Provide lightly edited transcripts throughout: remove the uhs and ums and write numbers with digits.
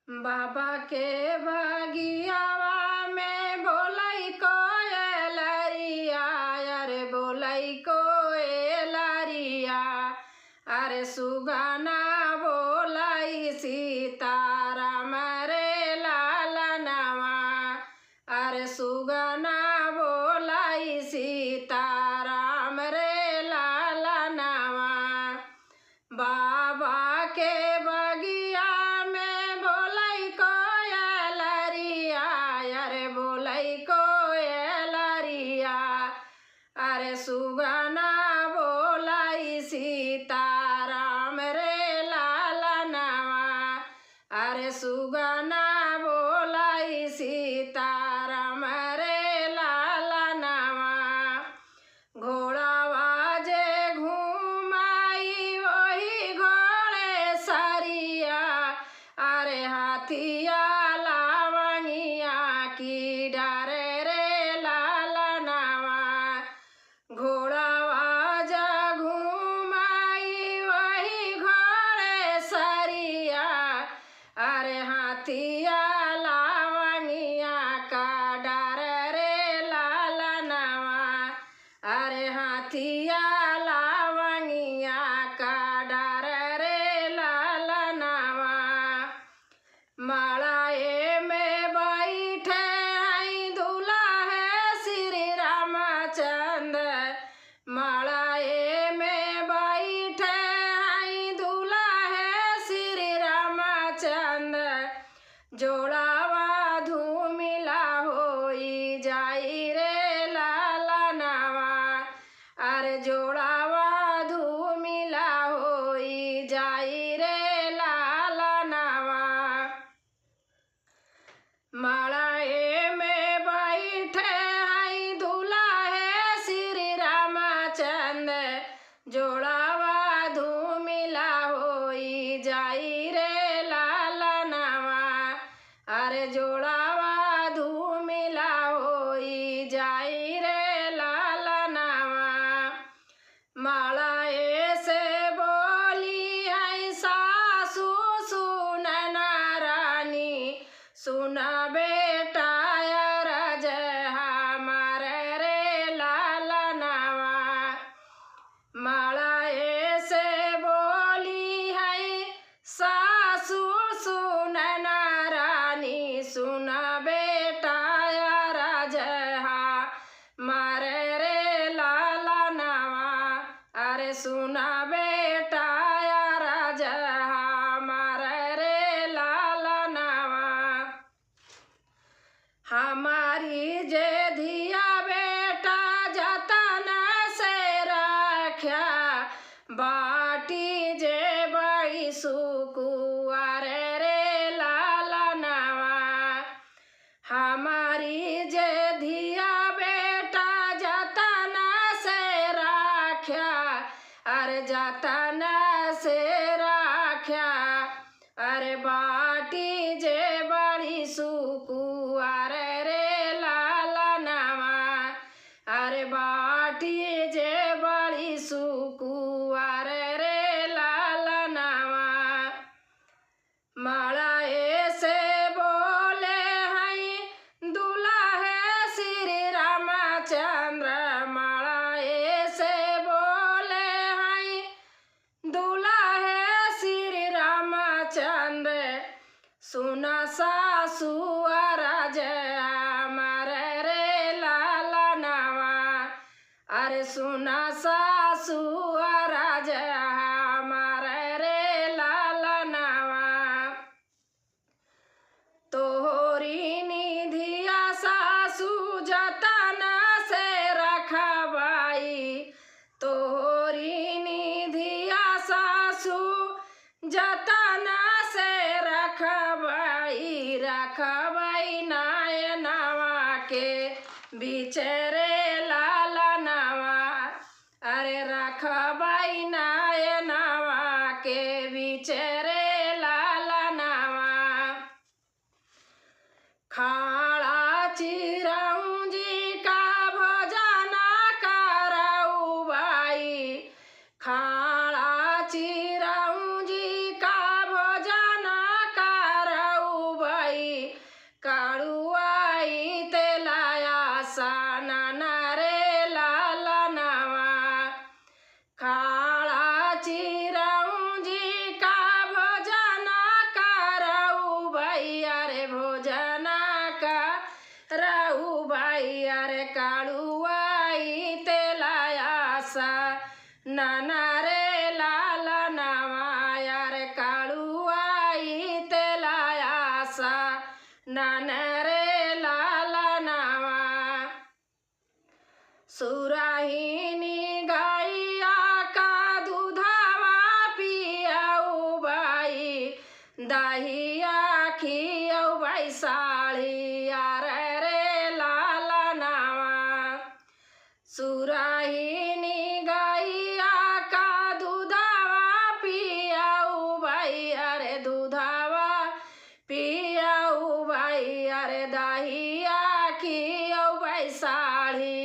बाबा के बगियावा में बोलै कोयलरिया, अरे बोलै कोयलरिया। अरे सुगना बोलै सीताराम रे लालनवा, अरे सुगना बोलै सीताराम रे लालनवा। बाबा के बगिया में बोलै कोयलरिया, अरे बोलै कोयलरिया। अरे सुगना बोलै सीताराम रे लालनवा, अरे सुगना बोलै सीताराम रे लालनवा। घोड़ावा जे घुमाई वही घोड़े सरिया, अरे हाथिया लावंगिया की डरे रे लालनवा। घोड़ावा जा घुमाई वही घोड़े सरिया, अरे हाथिया लावंगिया का डर रे लालनवा, अरे हाथिया लावंगिया का डर रे लालनवा। माड़ाए में बैठे हैं दुल्हा श्री रामचंद्र, माड़ाए में बैठे हैं दुल्हा श्री रामचंद्र। जोड़ावा धूमिला होई जाई रे लालनवा, अरे जोड़ावा धूमिला होई जाई रे लालनवा। माड़ाए में बैठे हैं दुल्हा श्री रामचंद्र, जोड़ावा धूमिला होई जाई रे लालनवा, अरे जोड़ावा धूमिला होई जाई रे लालनवा। माड़ाए से बोली है सासू सुनना रानी, सुना बेटा रज हमारे रे लालनवा। माड़ाए से बोली है सासू सुनना रानी, सुना बेटा रज हमारे रे लालनवा, अरे सुना बेटा रज हमारे रे लालनवा। हमारी जे धिया बेटा जतन से रख्या, बाटी जे बड़ी सुकुआर रे लालनवा। हमारी जे धिया बेटा जतन से रख्या, अरे जतन से रख्या। अरे बाटी जे बड़ी सुकुआर रे लालनवा, अरे बाटी जे बड़ी सुकुआर रे लालनवा। माड़ाए से बोले हैं दुल्हा श्री रामचंद्र, माड़ाए से बोले हैं दुल्हा श्री रामचंद्र। सुना सासू रज हमारे रे लालनवा, अरे सुना सासू रज हमारे रे लालनवा। तोहरी निधिया सासू जतन से रखबाई, तोहरी निधिया सासू जतन से रखबाई, रखबाई नयनवा के बीच रे लालनवा, अरे रखबाई नयनवा के बीच रे लालनवा। खाड़ा चिरौंजी का भोजन करऊ बाई, खाड़ा चिरौंजी का भोजन करऊ नान रे लाला नावा। सुराहिनी गैया का दूधवा पियाऊ बाई, दहिया खियाऊ बाई साड़ी यार रे लाला नावा। सुराहिनी गैया का दूधवा पियाऊ बाई, अरे दूधवा पियाऊ बाई, अरे दहिया खियाऊ बाई साड़ी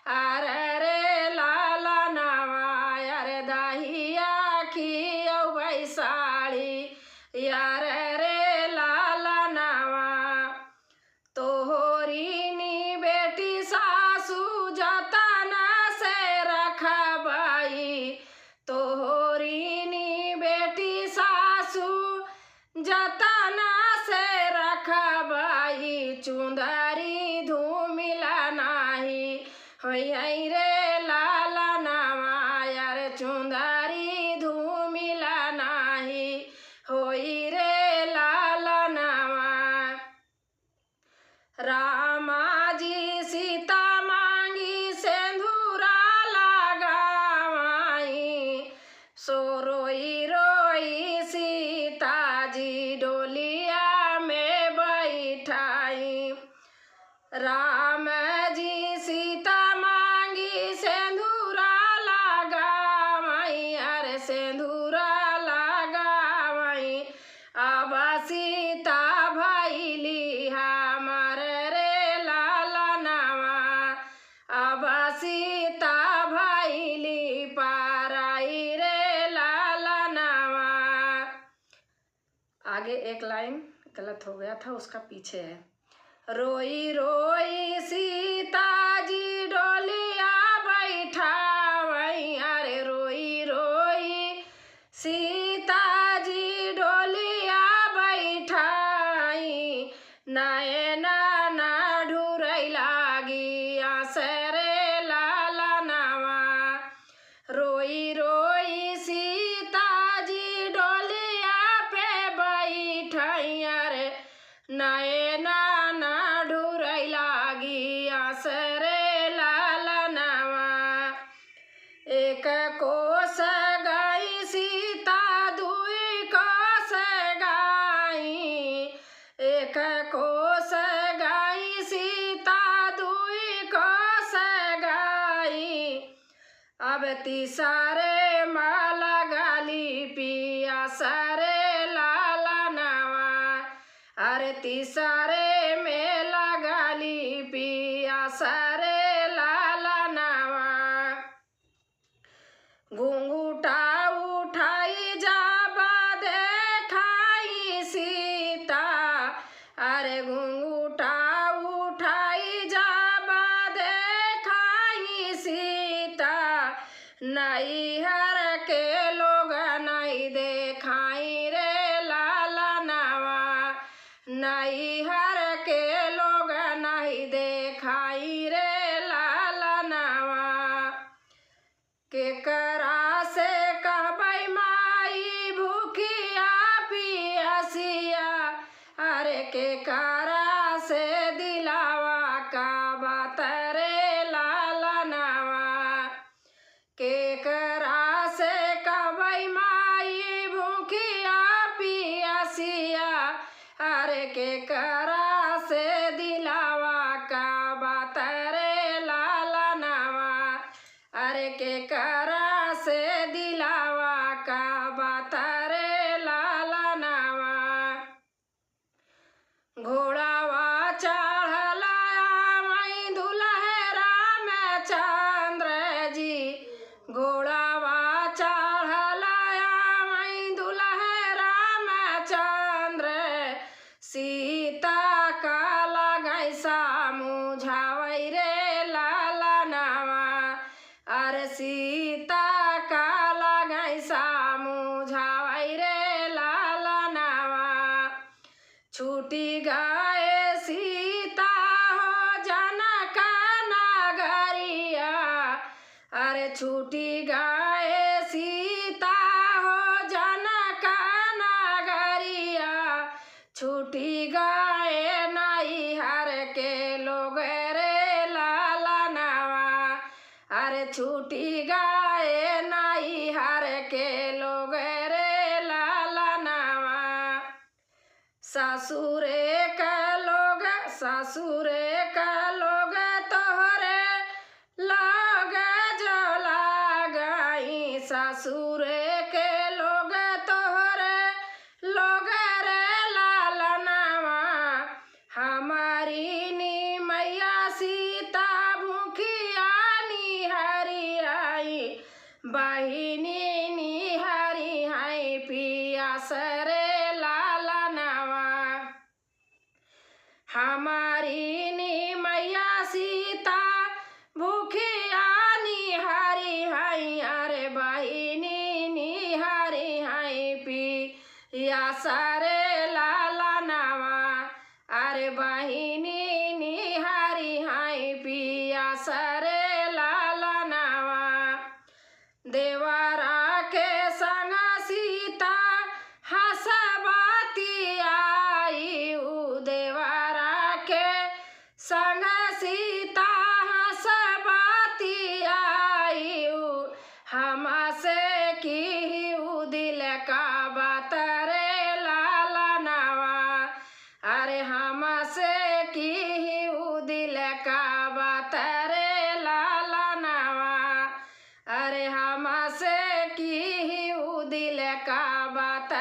अरे रे लाला नावा। अरे दहिया खियाऊ बाई साड़ी यार रे लाला नावा। तोहरीनी बेटी सासू जतन से रखबाई, तोहरीनी बेटी सासू जतन से रखबाई, चुंदरी धूमिला नाही होई रे लाला नावा। यार चुंदरी धूमिला नाही होई रे लाला नावा। रामा जी सीता मांगी सिंदूरा लगावाई, सो रोई रोई सीता जी डोलिया में बैठाई। राम जी सीता मांगी सिंदूरा लगावाई, अरे सिंदूरा लगावाई। अब सीता भइली हमार रे लाला नावा, अब सीता भइली पाराई रे लाला नावा। आगे एक लाइन गलत हो गया था, उसका पीछे है। रोई रोई सीता जी डोलिया बैठावई, अरे रोई रोई सीता जी डोलिया बैठाई। नयना ना ढूरई लागी आसरे लाला नावा। रोई रोई सीता जी डोलिया पे बैठाई, अरे नयना ना ढूरई लागी आसरे लाला नावा। एक कोस गाई सीता दुई कोस गाई, एक कोस गाई सीता दुई कोस गाई। अब तीसरे माला गाली पिया सरे लाला नावा, अरे तीसरे में लगाली पिया सरे लाला नावा। घुंघुटा उठाई जाबा देखाई सीता, अरे घुंघुटा उठाई जाबा देखाई सीता। नैहर के लोग नहीं देखाई रे लाला नावा, नैहर के लोग नहीं देखाई रे लाला नावा। केकरा से कहबै माई भूखिया पियसिया, अरे केकरा से दिलावा का बात रे लाला नावा। केकरा से कहबै माई भूखिया पियसिया, अरे केकरा से दिलावा का बात रे लाला नावा। अरे केकरा से दिलावा का बात रे लाला नावा। घोड़ावा चढ़ला मई दुल्हे रामचंद्र जी, घोड़ावा चढ़ला मई दुल्हे रामचंद्र। सीता का लगाई समझावई रे लाला नावा, अरे सीता का लगाई समझावई रे लाला नावा। छूटी गए सीता हो जनक नगरिया, अरे छूटी गए सीता हो जनक नगरिया। छूटी गए छूटी गाए नाई हर के लोग रे लाला नावा। सासुरे का लोग तोहरे लोग जो लगाई। सासुरे के लोग तोहरे लोग रे लाला नावा। हमारी नी मैया सीता भूखिया निहारी आई। बहिनी निहारी आई पिया सरे लाला नावा। हमारी नी मैया सीता भूखिया निहारी आई। अरे बहिनी निहारी आई पिया सरे लाला नावा। अरे बहिनी निहारी आई पिया सरे लाला नावा। देवरा के संग सीता हंसबाती आई। देवरा के संग सीता हंसबाती आई। हमसे की दिल का बात रे लाला नावा। अरे हमसे की दिल का बात रे लाला नावा। अरे हमसे की दिल का बात